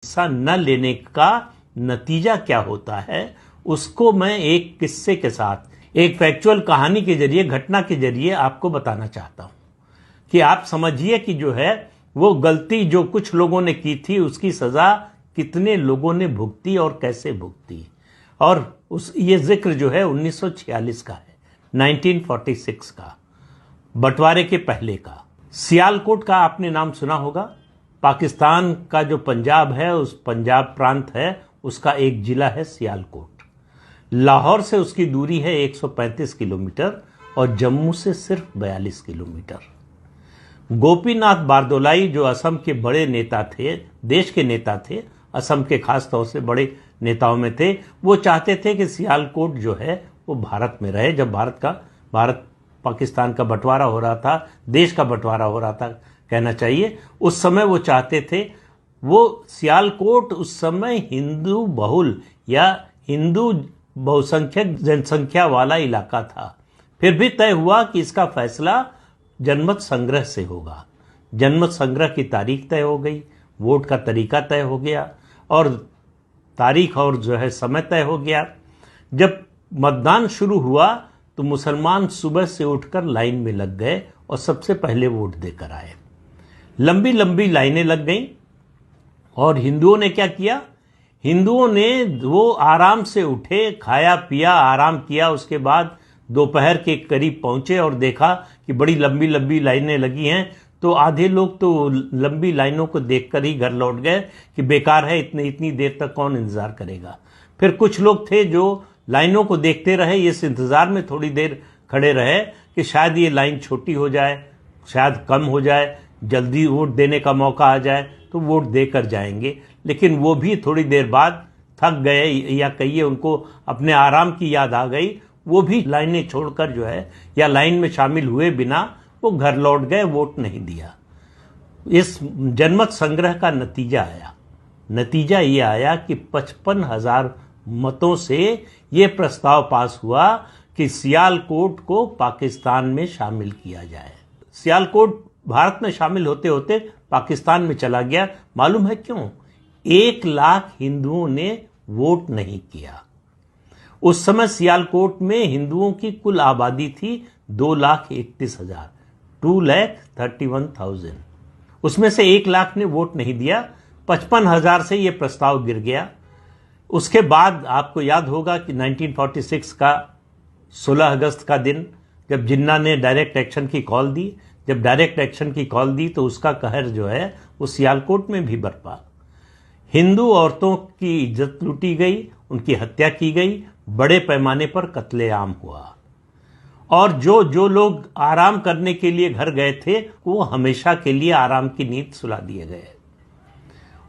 हिस्सा न लेने का नतीजा क्या होता है, उसको मैं एक किस्से के साथ, एक फैक्चुअल कहानी के जरिए, घटना के जरिए आपको बताना चाहता हूं कि आप समझिए कि जो है वो गलती जो कुछ लोगों ने की थी उसकी सजा कितने लोगों ने भुगती और कैसे भुगती। और ये जिक्र जो है 1946 का है, 1946 का, बंटवारे के पहले का। सियालकोट का आपने नाम सुना होगा। पाकिस्तान का जो पंजाब है, उस पंजाब प्रांत है, उसका एक जिला है सियालकोट। लाहौर से उसकी दूरी है 135 किलोमीटर और जम्मू से सिर्फ 42 किलोमीटर। गोपीनाथ बारदोलाई जो असम के बड़े नेता थे, देश के नेता थे, असम के खास तौर से बड़े नेताओं में थे, वो चाहते थे कि सियालकोट जो है वो भारत में रहे। जब भारत पाकिस्तान का बंटवारा हो रहा था, देश का बंटवारा हो रहा था कहना चाहिए, उस समय वो चाहते थे। वो सियालकोट उस समय हिंदू बहुल या हिंदू बहुसंख्यक जनसंख्या वाला इलाका था। फिर भी तय हुआ कि इसका फैसला जनमत संग्रह से होगा। जनमत संग्रह की तारीख तय हो गई, वोट का तरीका तय हो गया और तारीख और जो है समय तय हो गया। जब मतदान शुरू हुआ तो मुसलमान सुबह से उठकर लाइन में लग गए और सबसे पहले वोट देकर आए। लंबी लंबी लाइनें लग गईं और हिंदुओं ने क्या किया, हिंदुओं ने वो आराम से उठे, खाया पिया, आराम किया। उसके बाद दोपहर के करीब पहुंचे और देखा कि बड़ी लंबी लंबी लाइनें लगी हैं, तो आधे लोग तो लंबी लाइनों को देखकर ही घर लौट गए कि बेकार है, इतनी देर तक कौन इंतजार करेगा। फिर कुछ लोग थे जो लाइनों को देखते रहे, इस इंतजार में थोड़ी देर खड़े रहे कि शायद ये लाइन छोटी हो जाए, शायद कम हो जाए, जल्दी वोट देने का मौका आ जाए तो वोट देकर जाएंगे। लेकिन वो भी थोड़ी देर बाद थक गए या कहिए उनको अपने आराम की याद आ गई, वो भी लाइनें छोड़कर जो है या लाइन में शामिल हुए बिना वो घर लौट गए, वोट नहीं दिया। इस जनमत संग्रह का नतीजा ये आया कि 55,000 मतों से ये प्रस्ताव पास हुआ कि सियालकोट को पाकिस्तान में शामिल किया जाए। सियालकोट भारत में शामिल होते होते पाकिस्तान में चला गया। मालूम है क्यों? 1 लाख हिंदुओं ने वोट नहीं किया। उस समय सियालकोट में हिंदुओं की कुल आबादी थी 2,31,000, 2,31,000। उसमें से 1 लाख ने वोट नहीं दिया। 55,000 से यह प्रस्ताव गिर गया। उसके बाद आपको याद होगा कि 1946 का 16 अगस्त का दिन, जब जिन्ना ने डायरेक्ट एक्शन की कॉल दी, जब डायरेक्ट एक्शन की कॉल दी तो उसका कहर जो है वो सियालकोट में भी बरपा। हिंदू औरतों की इज्जत लूटी गई, उनकी हत्या की गई, बड़े पैमाने पर कत्लेआम हुआ और जो लोग आराम करने के लिए घर गए थे वो हमेशा के लिए आराम की नींद सुला दिए गए।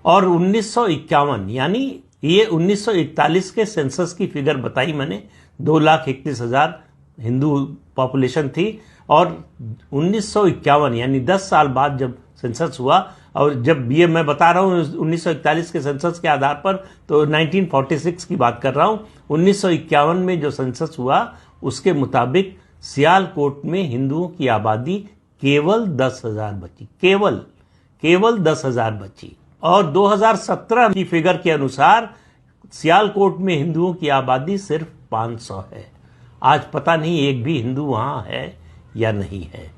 और 1951 यानी ये 1941 के सेंसस की फिगर बताई मैंने, 2,31,000 हिंदू पॉपुलेशन थी। और 1951 यानी 10 साल बाद जब सेंसस हुआ, और जब ये मैं बता रहा हूँ 1941 के सेंसस के आधार पर, तो 1946 की बात कर रहा हूँ। 1951 में जो सेंसस हुआ उसके मुताबिक सियालकोट में हिंदुओं की आबादी केवल 10,000 बची, केवल 10,000 बची। और 2017 की फिगर के अनुसार सियालकोट में हिंदुओं की आबादी सिर्फ 500 है। आज पता नहीं एक भी हिंदू वहां है या नहीं है।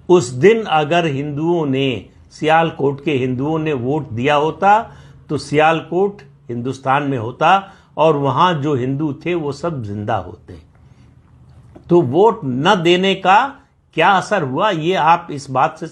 उस दिन अगर सियालकोट के हिंदुओं ने वोट दिया होता तो सियालकोट हिंदुस्तान में होता और वहां जो हिंदू थे वो सब जिंदा होते। तो वोट न देने का क्या असर हुआ ये आप इस बात से